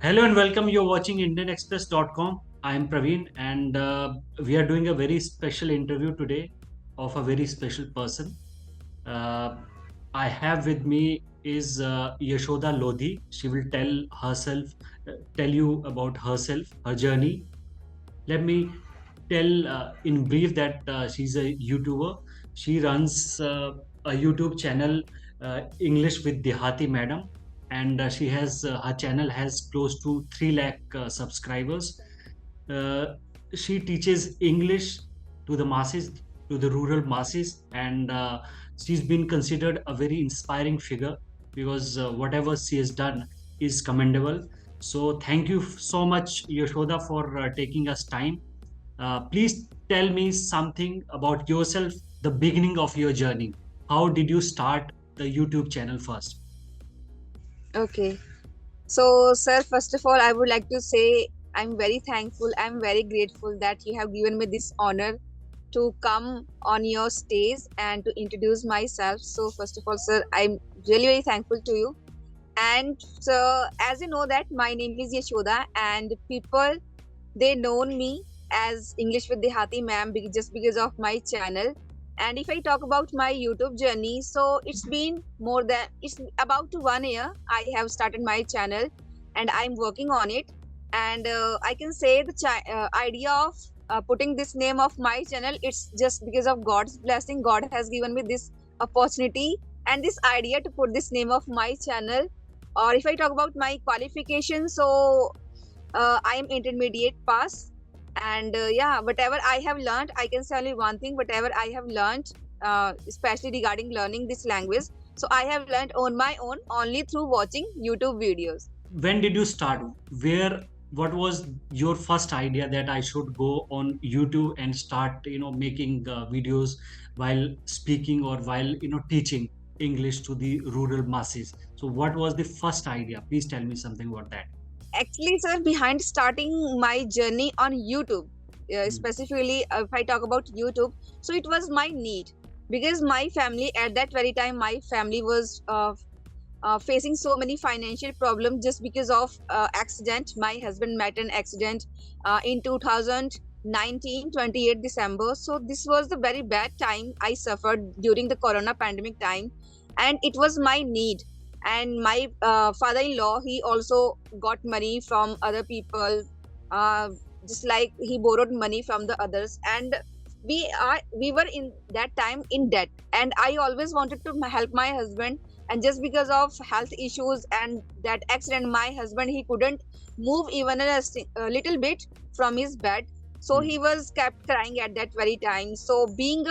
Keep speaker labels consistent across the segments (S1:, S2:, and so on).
S1: Hello and welcome. You're watching IndianExpress.com. I am Praveen, and we are doing a very special interview today of a very special person. Uh, I have with me is Yashoda Lodhi. She will tell you about herself, her journey. Let me tell in brief that she's a YouTuber. She runs a YouTube channel, English with Dehati Madam, and she has her channel has close to 3 lakh subscribers. Uh, she teaches English to the masses, to the rural masses, and she's been considered a very inspiring figure because whatever she has done is commendable. So thank you so much, Yashoda, for taking us time. Please tell me something about yourself, the beginning of your journey. How did you start the YouTube channel first?
S2: Okay. So, sir, first of all, I would like to say I'm very thankful. I'm very grateful that you have given me this honor to come on your stage and to introduce myself. So, first of all, sir, I'm really very thankful to you. And so, as you know that my name is Yashoda, and people they known me as English with Dehati ma'am just because of my channel. And if I talk about my YouTube journey, so it's about 1 year I have started my channel, and I'm working on it. And I can say the idea of putting this name of my channel, it's just because of God's blessing. God has given me this opportunity and this idea to put this name of my channel. Or if I talk about my qualifications, so I am intermediate pass, and yeah, whatever I have learned, I can say only one thing. Whatever I have learned, especially regarding learning this language, so I have learned on my own only through watching YouTube videos.
S1: When did you start? Where? What was your first idea that I should go on YouTube and start, making videos while speaking or while teaching English to the rural masses? So, what was the first idea? Please tell me something about that.
S2: Actually, sir, behind starting my journey on YouTube,
S1: Mm.
S2: specifically if I talk about YouTube, so it was my need, because my family at that very time, my family was facing so many financial problems just because of accident. My husband met an accident in 2019, 28 December. So this was the very bad time I suffered during the corona pandemic time, and it was my need. And my father-in-law, he also got money from other people, uh, just like he borrowed money from the others. And we were in that time in debt, and I always wanted to help my husband. And just because of health issues and that accident, my husband, he couldn't move even a little bit from his bed. So
S1: Mm.
S2: he was kept crying at that very time. So being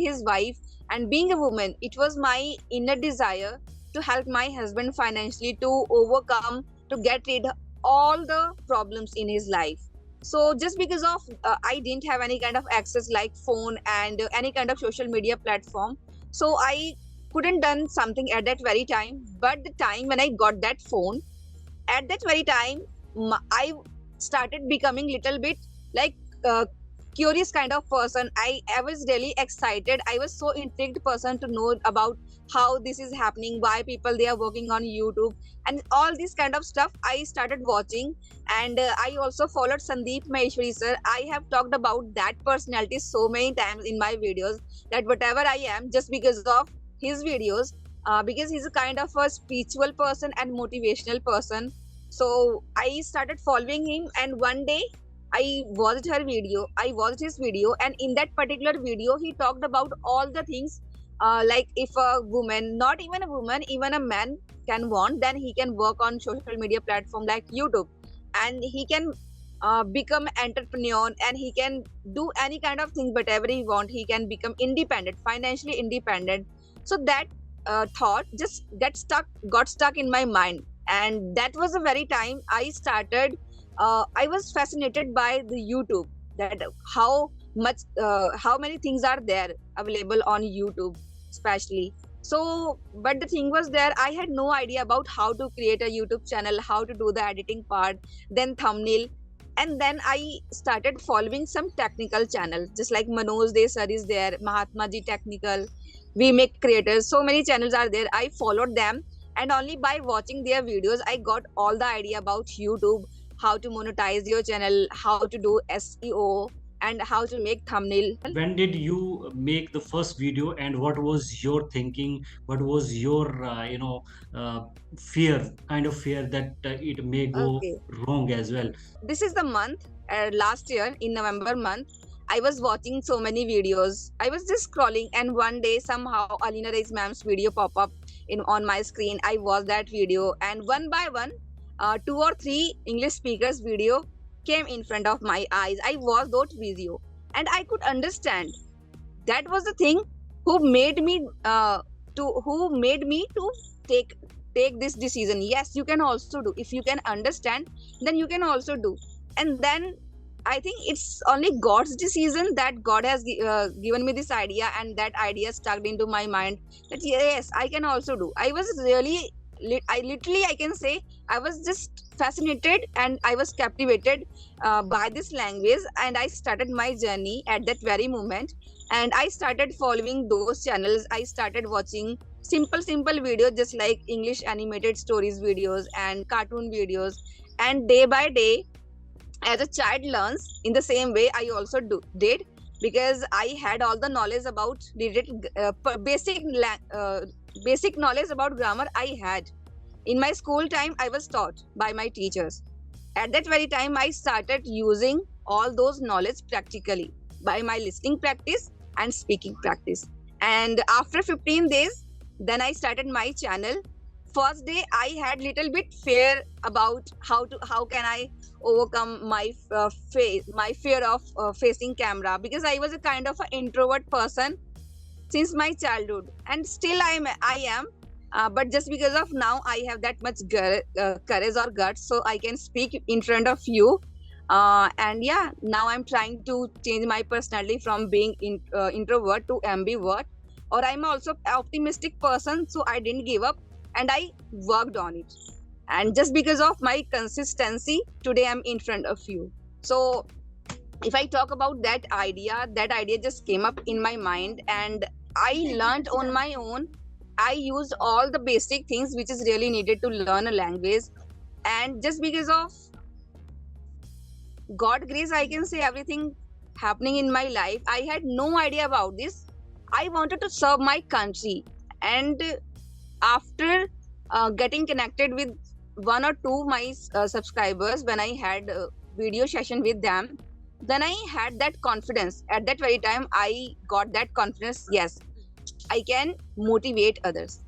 S2: his wife and being a woman, it was my inner desire to help my husband financially, to overcome, to get rid all the problems in his life. So just because of I didn't have any kind of access like phone and any kind of social media platform, so I couldn't done something at that very time. But the time when I got that phone, at that very time, I started becoming little bit like curious kind of person. I was really excited. I was so intrigued person to know about how this is happening, why people they are working on YouTube, and all this kind of stuff I started watching. And I also followed Sandeep Maheshwari sir. I have talked about that personality so many times in my videos, that whatever I am, just because of his videos, because he's a kind of a spiritual person and motivational person. So I started following him, and one day I watched his video, and in that particular video, he talked about all the things. Like if a woman, not even a woman, even a man can want, then he can work on social media platform like YouTube, and he can become entrepreneur, and he can do any kind of thing, whatever he want. He can become independent, financially independent. So that thought just got stuck in my mind, and that was the very time I started. I was fascinated by the YouTube, that how many things are there available on YouTube, especially. So, but the thing was there, I had no idea about how to create a YouTube channel, how to do the editing part, then thumbnail. And then I started following some technical channels, just like Manoj De sir is there, Mahatma Ji Technical, We Make Creators. So many channels are there. I followed them, And only by watching their videos, I got all the idea about YouTube, how to monetize your channel, how to do SEO, and how to make thumbnail.
S1: When did you make the first video, and what was your thinking? What was your uh, fear, kind of fear that it may go
S2: Okay,
S1: wrong as well?
S2: this is the month, last year in November month. I was watching so many videos. I was just scrolling, and one day somehow Alina Ray's ma'am's video pop up in on my screen. I watched that video, and one by one, two or three English speakers video came in front of my eyes. I watched that video, and I could understand that was the thing who made me to take take this decision. Yes, you can also do. If you can understand, then you can also do. And then I think it's only God's decision that God has given me this idea, and that idea stuck into my mind that yes, I can also do. I was really I literally, I can say, I was just fascinated and I was captivated by this language, and I started my journey at that very moment. And I started following those channels. I started watching simple videos, just like English animated stories videos and cartoon videos. And day by day, as a child learns, in the same way I also did, because I had all the knowledge about basic knowledge about grammar. I had in my school time, I was taught by my teachers. At that very time, I started using all those knowledge practically by my listening practice and speaking practice. And after 15 days, then I started my channel. First day, I had little bit fear about how can I overcome my fear of facing camera, because I was a kind of an introvert person since my childhood, and still I am. But just because of now I have that much courage or guts, so I can speak in front of you. And yeah, now I'm trying to change my personality from being introvert to ambivert. Or I'm also optimistic person, so I didn't give up, and I worked on it. And just because of my consistency, today I'm in front of you. So if I talk about that idea just came up in my mind, and I learned on my own. I used all the basic things which is really needed to learn a language. And just because of God grace, I can say, everything happening in my life, I had no idea about this. I wanted to serve my country. And after getting connected with one or two my subscribers, when I had a video session with them, then I had that confidence. At that very time, I got that confidence. Yes, I can motivate others.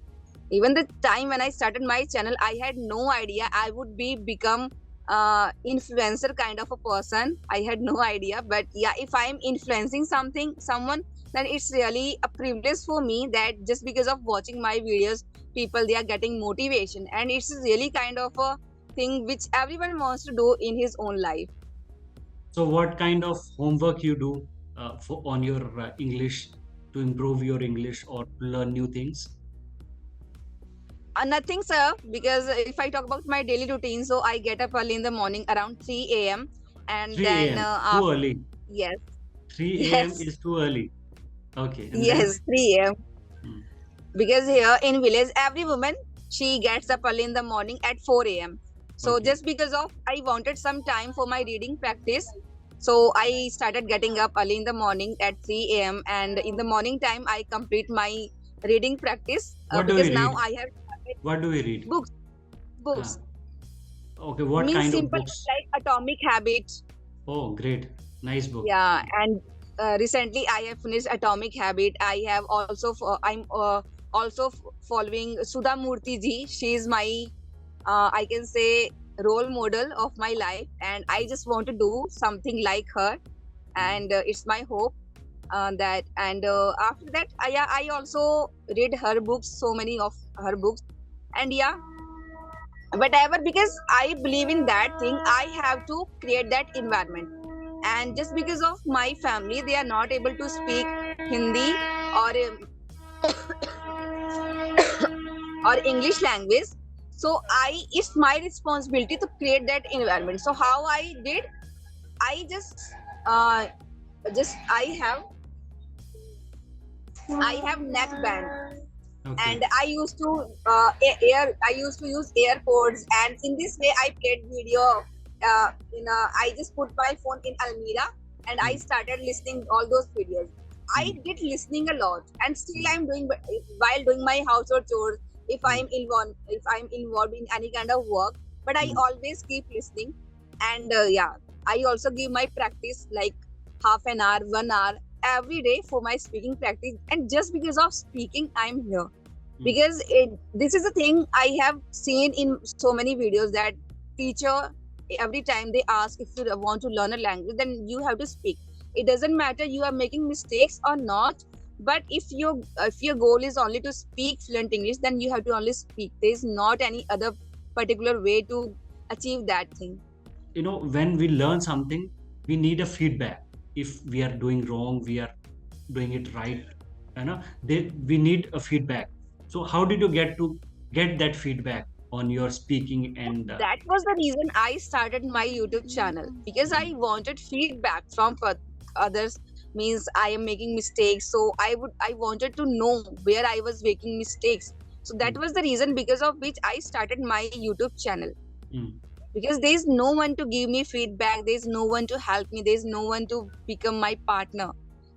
S2: Even the time when I started my channel, I had no idea I would become influencer kind of a person. I had no idea. But yeah, if I'm influencing someone, then it's really a privilege for me that just because of watching my videos, people, they are getting motivation, and it's really kind of a thing which everyone wants to do in his own life.
S1: So what kind of homework you do on your English, to improve your English or to learn new things?
S2: Nothing, sir, because if I talk about my daily routine, so I get up early in the morning around 3 a.m. And
S1: 3
S2: then
S1: a.m. Too early.
S2: yes,
S1: 3 a.m.
S2: yes,
S1: is too early. Okay, and then?
S2: yes, 3 a.m.
S1: Hmm.
S2: Because here in village, every woman, she gets up early in the morning at 4 a.m. So
S1: Okay.
S2: just because of I wanted some time for my reading practice, so I started getting up early in the morning at 3 a.m. And in the morning time, I complete my reading practice
S1: What do
S2: because
S1: we
S2: now
S1: read?
S2: I have started
S1: What do we read?
S2: books.
S1: Uh,
S2: Books
S1: okay, what
S2: means
S1: kind of
S2: simple
S1: books?
S2: like Atomic Habits.
S1: Oh, great. Nice book.
S2: Yeah, and recently I have finished Atomic Habit. I have also I'm also following Sudha Murthy ji. She is my I can say role model of my life, and I just want to do something like her.
S1: Hmm.
S2: And it's my hope that. And after that, yeah, I also read her books, so many of her books. And yeah, whatever, because I believe in that thing, I have to create that environment. And just because of my family, they are not able to speak Hindi or or English language, so I it's my responsibility to create that environment. So how I did, I uh just I have neck band.
S1: Okay.
S2: and I used to I used to use AirPods, and in this way I played video. I just put my phone in Almira, and I
S1: Hmm.
S2: started listening all those videos. I
S1: Hmm.
S2: did listening a lot, and still
S1: Hmm.
S2: I'm doing while doing my household chores.
S1: Hmm.
S2: If I'm involved in any kind of work, but I
S1: Hmm.
S2: always keep listening, and yeah, I also give my practice like half an hour, 1 hour every day for my speaking practice. And just because of speaking, I'm here
S1: Hmm.
S2: because this is a thing I have seen in so many videos that teacher, every time they ask if you want to learn a language, then you have to speak. It doesn't matter you are making mistakes or not, but if your goal is only to speak fluent English, then you have to only speak. There is not any other particular way to achieve that thing.
S1: When we learn something, we need a feedback. If we are doing wrong, we are doing it right, we need a feedback. So how did you get that feedback on your speaking and
S2: That was the reason I started my YouTube channel, because I
S1: mm,
S2: wanted feedback from others. Means I am making mistakes, so I wanted to know where I was making mistakes. So that
S1: mm,
S2: was the reason because of which I started my YouTube channel,
S1: mm,
S2: because there is no one to give me feedback, there is no one to help me, there is no one to become my partner.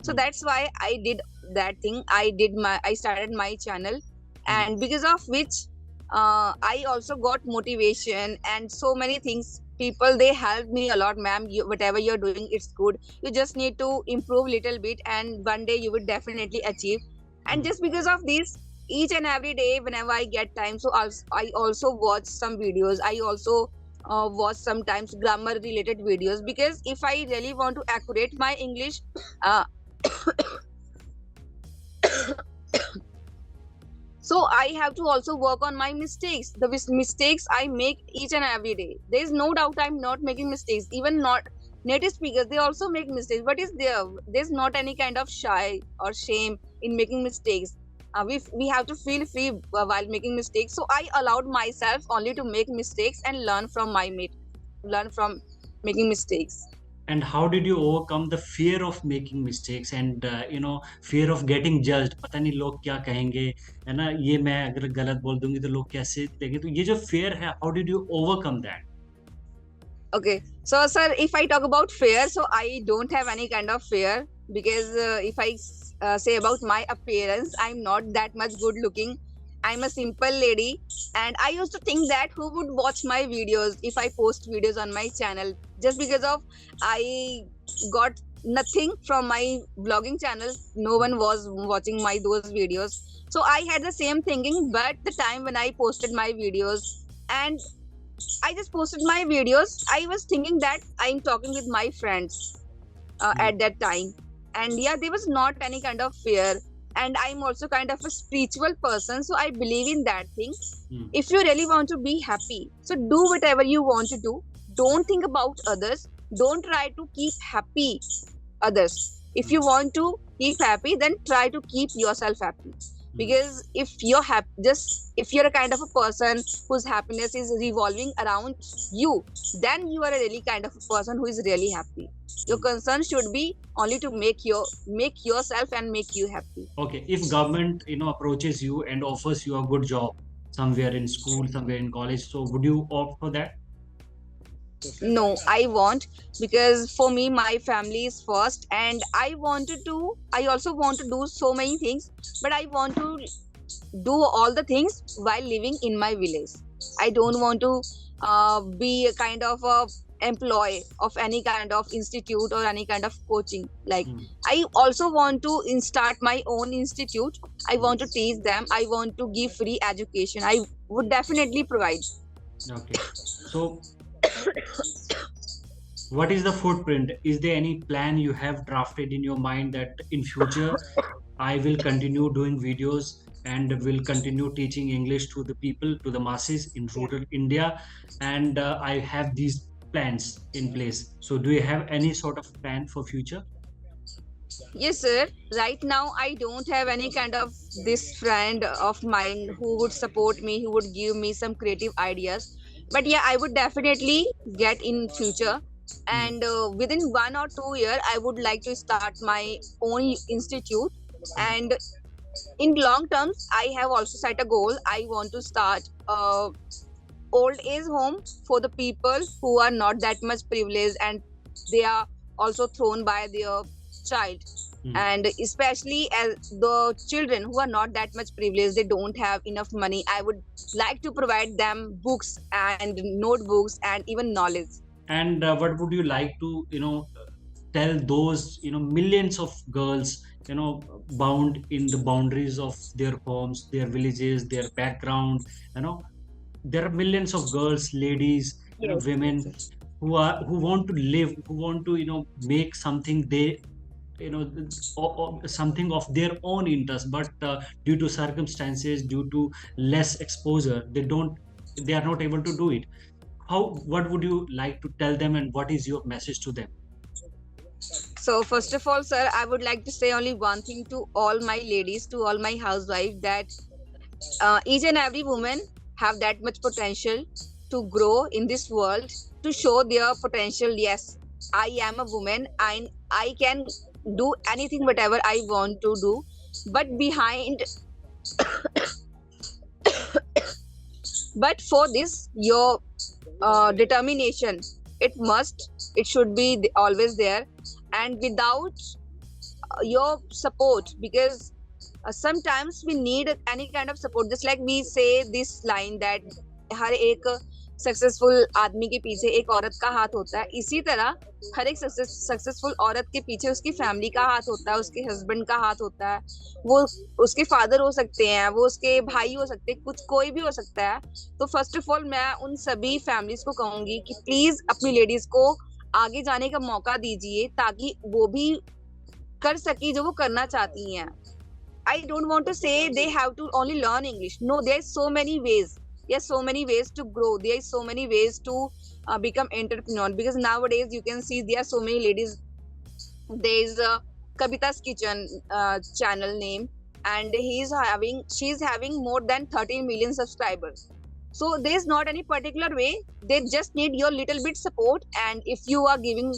S2: So
S1: mm,
S2: that's why I did that thing. I started my channel,
S1: mm,
S2: and because of which I also got motivation and so many things. People, they helped me a lot. Ma'am, whatever you're doing, it's good. You just need to improve little bit, and one day you will definitely achieve. And
S1: mm.
S2: just because of this, each and every day whenever I get time, so I also watch some videos. I also watch sometimes grammar related videos, because if I really want to accurate my English, uh, so I have to also work on my mistakes. The mistakes I make each and every day, there is no doubt I'm not making mistakes. Even not native speakers, they also make mistakes, but is there's not any kind of shy or shame in making mistakes. We have to feel free while making mistakes. So I allowed myself only to make mistakes and learn from making mistakes.
S1: And how did you overcome the fear of making mistakes and fear of getting judged? पता नहीं लोग क्या कहेंगे, है ना, ये मैं अगर गलत बोल दूंगी तो लोग कैसे लेंगे, तो ये जो fear है, how did you overcome that?
S2: Okay, so sir, if I talk about fear, so I don't have any kind of fear, because if I say about my appearance, I'm not that much good looking. I'm a simple lady, and I used to think that who would watch my videos if I post videos on my channel, just because of I got nothing from my vlogging channel. No one was watching my those videos, so I had the same thinking. But the time when I posted my videos, and I just posted my videos, I was thinking that I'm talking with my friends
S1: Mm,
S2: at that time. And yeah, there was not any kind of fear. And I'm also kind of a spiritual person, so I believe in that thing.
S1: mm,
S2: If you really want to be happy, so do whatever you want to do. Don't think about others. Don't try to keep happy others. If
S1: mm,
S2: you want to keep happy, then try to keep yourself happy.
S1: mm,
S2: Because if you're happy, just if you're a kind of a person whose happiness is revolving around you, then you are a really kind of a person who is really happy. Your
S1: mm.
S2: concern should be only to make yourself and make you happy.
S1: Okay, if government approaches you and offers you a good job somewhere in school, somewhere in college, so would you opt for that?
S2: No, I won't, because for me, my family is first, and I also want to do so many things, but I want to do all the things while living in my village. I don't want to be a kind of a employee of any kind of institute or any kind of coaching. Like,
S1: Mm,
S2: I also want to start my own institute. I
S1: mm.
S2: want to teach them. I want to give free education. I would definitely provide.
S1: Okay, so what is the footprint? Is there any plan you have drafted in your mind that in future I will continue doing videos and will continue teaching English to the people, to the masses in rural India, and I have these plans in place. So, do you have any sort of plan for future?
S2: Yes, sir. Right now, I don't have any kind of this friend of mine who would support me, who would give me some creative ideas. But yeah, I would definitely get in future.
S1: Mm,
S2: And within 1 or 2 year, I would like to start my own institute.
S1: mm,
S2: And In long terms, I have also set a goal. I want to start a old age home for the people who are not that much privileged, and they are also thrown by their child.
S1: Mm.
S2: And especially as the children who are not that much privileged, they don't have enough money, I would like to provide them books and notebooks and even knowledge.
S1: And what would you like to, tell those, millions of girls, bound in the boundaries of their homes, their villages, their background, you know, there are millions of girls, ladies,
S2: Yes, yes,
S1: women
S2: yes.
S1: who want to live, who want to, make something they, or something of their own interest, but due to circumstances, due to less exposure, they are not able to do it. How, what would you like to tell them, and what is your message to them?
S2: So first of all, sir, I would like to say only one thing to all my ladies, to all my housewives, that each and every woman have that much potential to grow in this world, to show their potential. Yes, I am a woman and I can do anything whatever I want to do, but behind, but for this your determination, it should be always there. And without your support, because sometimes we need any kind of support, just like we say this line that हर एक successful आदमी के पीछे एक औरत का हाथ होता है, इसी तरह हर एक सक्सेसफुल औरत के पीछे उसकी फैमिली का हाथ होता है, उसके हस्बैंड का हाथ होता है। वो उसके फादर हो सकते हैं, वो उसके भाई हो सकते हैं, कुछ कोई भी हो सकता है। तो फर्स्ट ऑफ ऑल मैं उन सभी फैमिलीज को कहूंगी कि प्लीज अपनी लेडीज को आगे जाने का मौका दीजिए, ताकि वो भी कर सकी जो वो करना चाहती हैं। I don't want to say they have to only learn English. No, there's so many ways. There's so many ways to grow. There's so many ways to become entrepreneur. Because nowadays you can see there are so many ladies. There's a Kavita's Kitchen channel name, and she's having more than 13 million subscribers. So there's not any particular way. They just need your little bit support, and if you are giving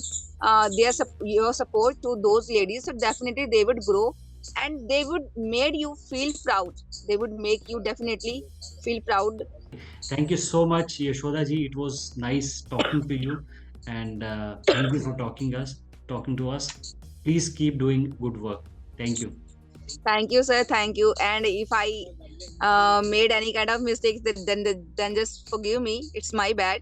S2: your support to those ladies, so definitely they would grow, and they would made you feel proud. They would make you definitely feel proud.
S1: Thank you so much, Yashoda ji. It was nice talking to you, and thank you for talking to us. Please keep doing good work. Thank you.
S2: Thank you, sir. Thank you. And if I made any kind of mistakes, then just forgive me. It's my bad.